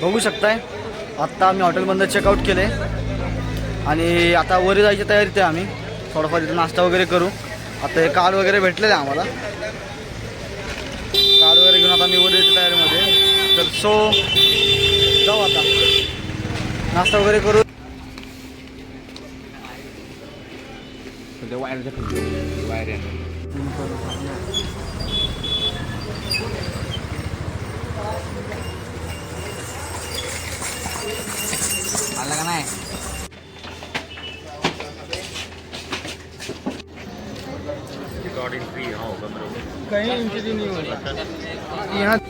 बघू शकताय आत्ता आम्ही हॉटेलमधून चेकआउट केले आणि आता वर जायची तयारीत आहे आम्ही. थोडाफार इथं नाश्ता वगैरे करू. आता हे कार्ड वगैरे भेटलेलं आहे आम्हाला. कार्ड वगैरे घेऊन आता आम्ही वर यायच्या तयारीमध्ये. तर जाऊ आता नाश्ता वगैरे करू. आला का नाही?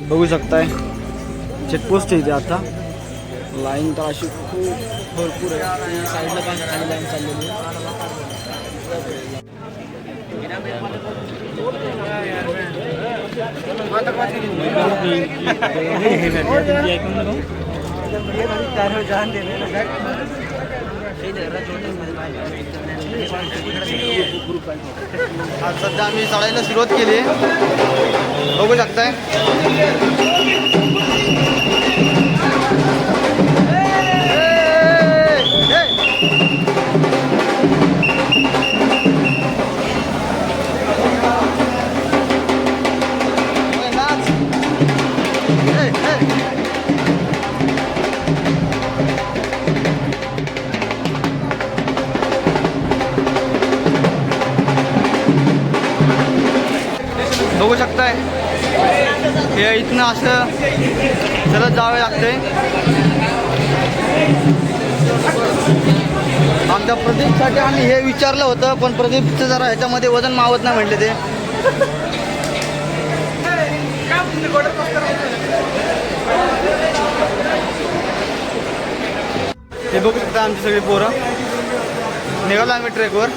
बघू शकताय चेकपोस्ट आहे इथे. आता लाईन तर अशी खूप भरपूर आहे. साईडला पण खाली लाईन चाललेली आहे. आज सध्या आम्ही चढायला सुरुवात केली आहे. बघू शकताय बघू शकताय हे इथनं असं चलत जावे लागते. आमच्या प्रदीपसाठी आम्ही हे विचारलं होतं पण प्रदीपचं जरा ह्याच्यामध्ये वजन मावत नाही म्हटले ते. हे बघू शकता आमची सगळी पोरं निघालो आम्ही ट्रेकवर.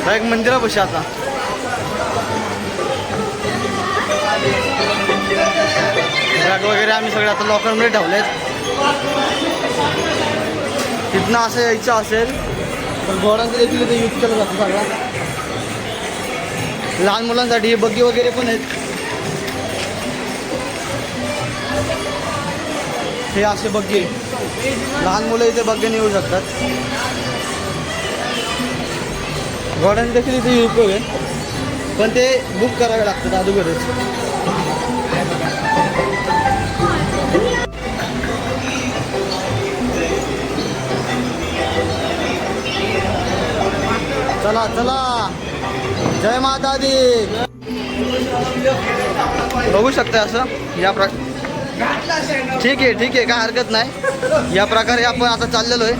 डायरेक्ट मंदिरापाशी आता. बॅग वगैरे आम्ही सगळे आता लॉकरमध्ये ठेवलेत. तिथनं असं यायचं असेल तर घोड्यांचं देखील इथे यूज केलं जातं सगळा. लहान मुलांसाठी बग्गी वगैरे पण आहेत. हे असे बग्गी लहान मुलं इथे बग्गीने येऊ शकतात. घोड्यांचे देखील इथे यूज आहे पण ते बुक करावे लागतात अगोदरच. चला चला जय माता दी. बघू शकता असं या ठीक आहे काय हरकत नाही. या प्रकारे आपण आता चाललेलो आहे.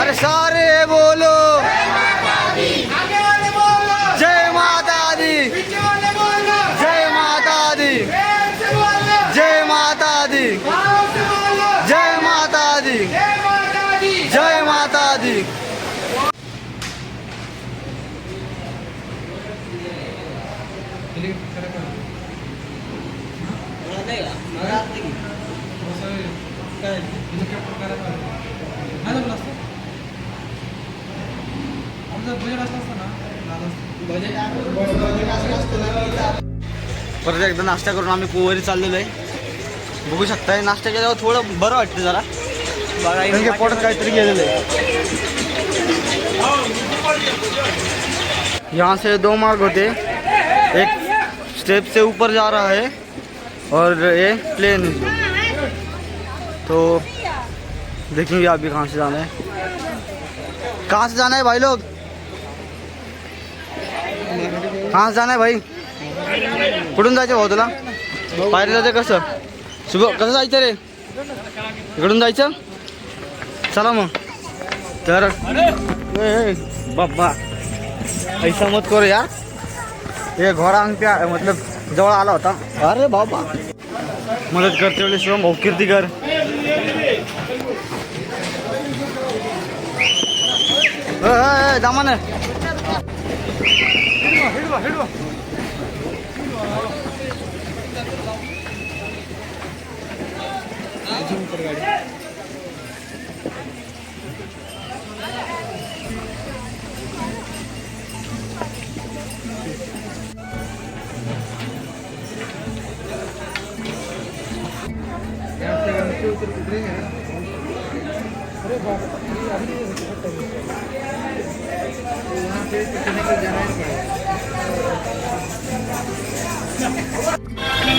अरे सारे बोलो जय माता दी, जय माता दी, जय माता दी, जय माता दी, जय माता दी. परत एकदा नाश्ता करून आम्ही पोवरी चाललेलो आहे. बघू शकताय नाश्ता केल्यावर थोडं बरं वाटतं जरा. बघा पोटात काहीतरी गेलेलं आहे. यहाँ से 2 मार्ग होते. एक स्टेप से ऊपर जा रहा है और ये प्लेन है. तो देखेंगे अभी कहाँ से जाना है. कहाँ से जाना है भाई लोग? कहाँ से जाना है भाई? कुठून जायचं भाऊ तुला? पायरीला जायचं कसं? कसं जायचं रे? इकडून जायचं? चला मग. तर बाबा ऐसा मत करो यार, ये घोड़ा अंगठ्या मतलब जवळ आला होता. अरे बाबा मदत करते वेळेस शिवम भाऊ कीर्तिकर. दामान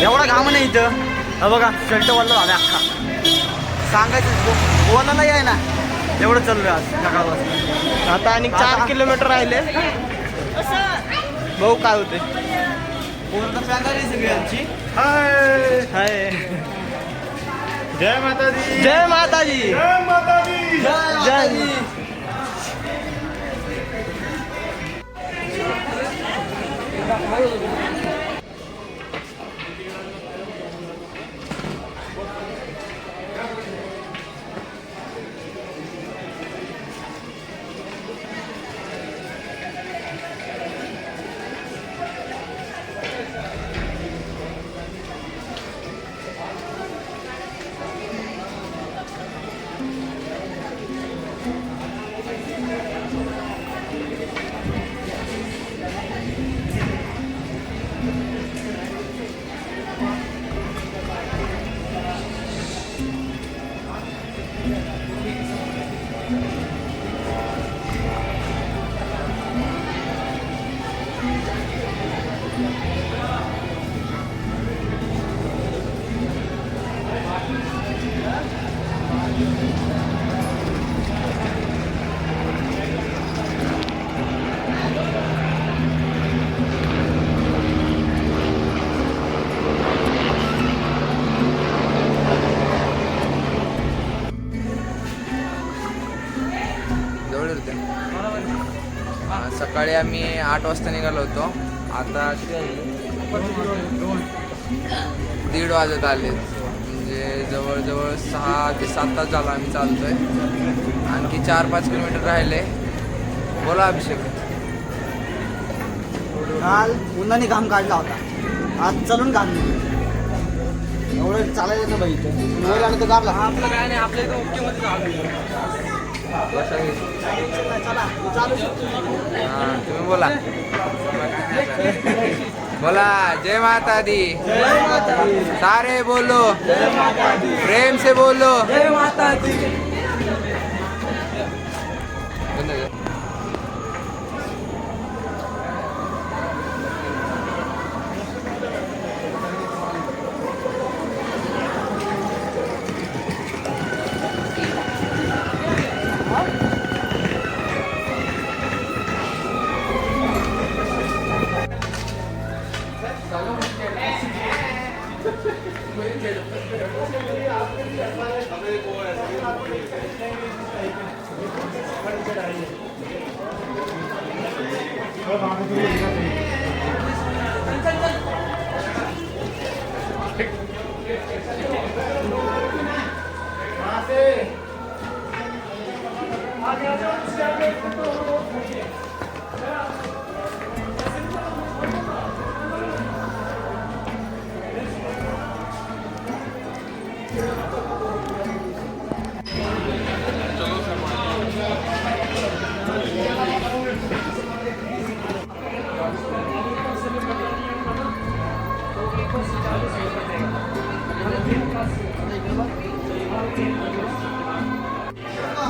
एवढा घाम नाही इथं. हा बघा शर्ट वल्ला झाला अख्खा. सांगायचं बोलायला आहे ना, एवढं चाललोय आज सकाळपासून. आता आणि 4 किलोमीटर राहिले. भाऊ काय होते पूर्ण फॅमिली सगळी आमची. हाय हाय. जय माता दी. जय माताजी. जय माता दी. जय. सकाळी आम्ही 8 वाजता निघालो होतो. आता 1:30 वाजत आले, म्हणजे जवळजवळ 6 ते 7 तास झाला आम्ही चालतोय. आणखी 4-5 किलोमीटर राहिले. बोला अभिषेक. काल उन्हाने घाम काढला होता, आज चलून घाम एवढं चालायचं ना बाई. इथं आलं तर गारला. आपलं काय नाही, आपल्या इथं ओके मध्ये चालू. चालू शकतो. हां तुम्ही बोला. बोला जय माता दी. सारे बोलो, प्रेम से बोलो. जय माता दी.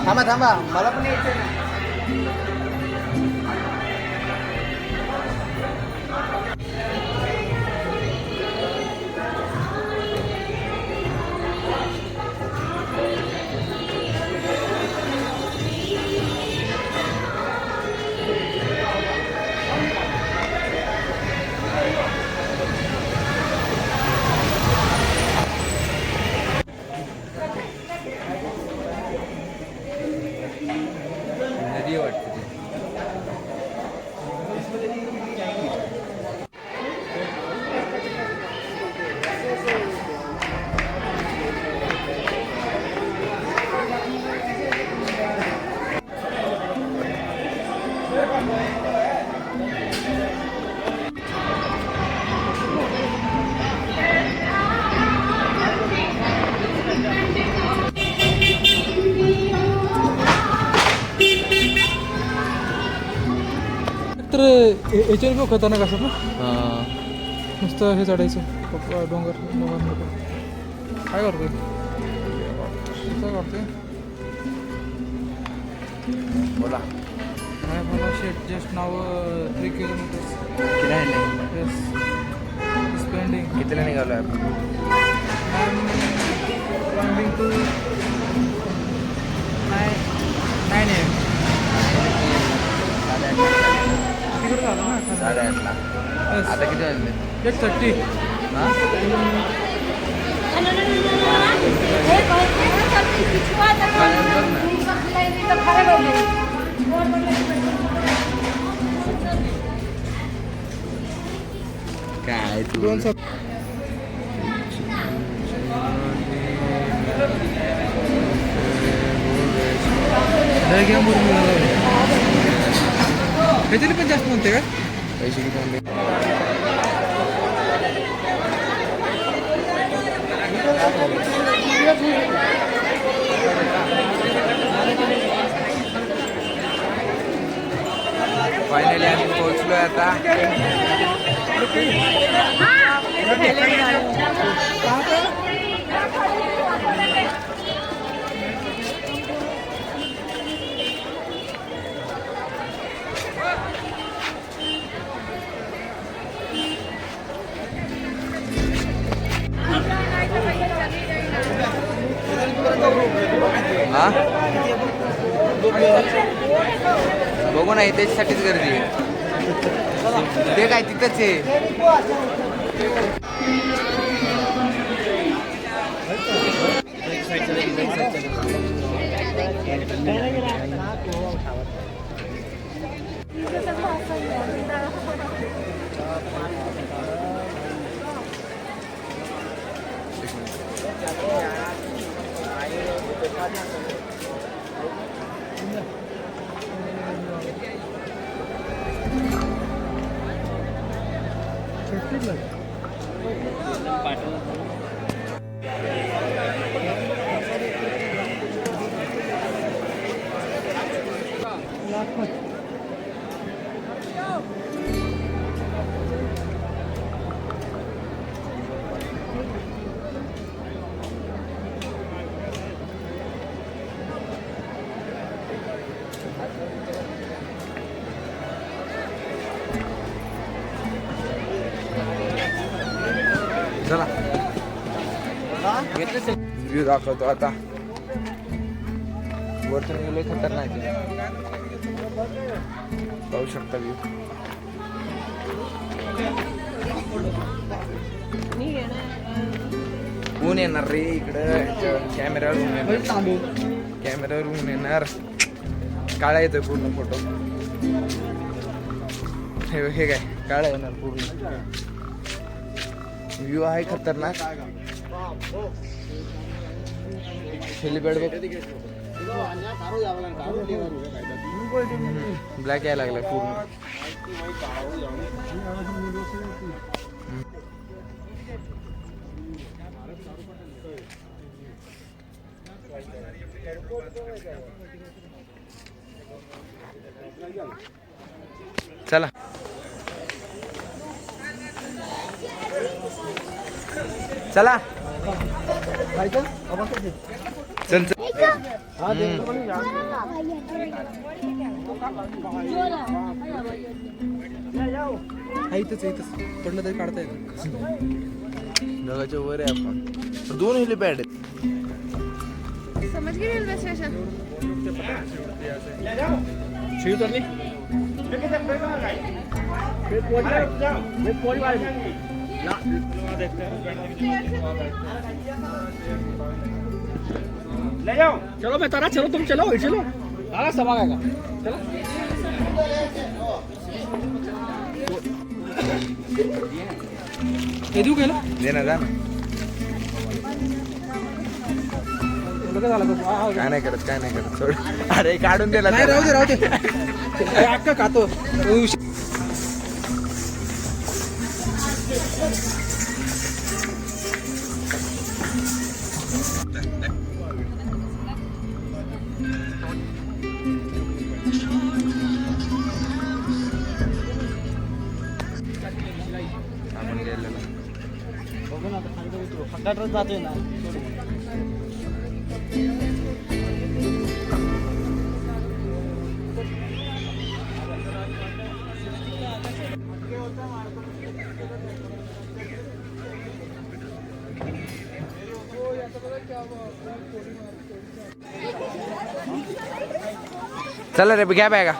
थांबा थांबा, मला पण यायचं ना. तर याच्याने पण खतरनाक असतात ना नुसतं हे चढायचं डोंगर नको काय करतोय काय करतोय बोला काय मला शेट जस्ट नाव 3 किलोमीटर्स येस स्पेंडिंग कितीला निघालो आपण क्लाइंबिंग टू 9 AM तिकडे झालं ना 8:30ला Yes. आता किती वाजले 8:30 हां काय तू दोन ह्याच्याने पण जास्त म्हणते का पैसे किती म्हणले फायनली आम्ही पोहोचलोय आता हा बघू ना त्याच्यासाठीच गर्दी आहे ते काय तिथंच आहे चला व्ह्यू दाखवतो आता वरतून गेले खतरनाक आहे पाहू शकता व्ह्यू ऊन येणार रे इकडं कॅमेरावर ऊन येणार काळा येतोय पूर्ण फोटो हे काय काळा येणार पूर्ण व्ह्यू आहे खतरनाक हेलिपॅड ब्लॅक यायला लागला पूर्ण चला चला चल चल इथंच पडलं तरी काढता येतं ढगाच्या वर आहे आपण 2 हेलिपॅड आहेत समझ गए रेलवे स्टेशन ले जाओ चलो मैं तारा चलो तुम चलो आला सभा का चलो हे देऊ गेलं दे ना जा ना काय नाही करत सोड अरे काढून दिला नाही राहू दे अक्का खातो गटरात जातोय ना. चला रे घ्या बॅगा.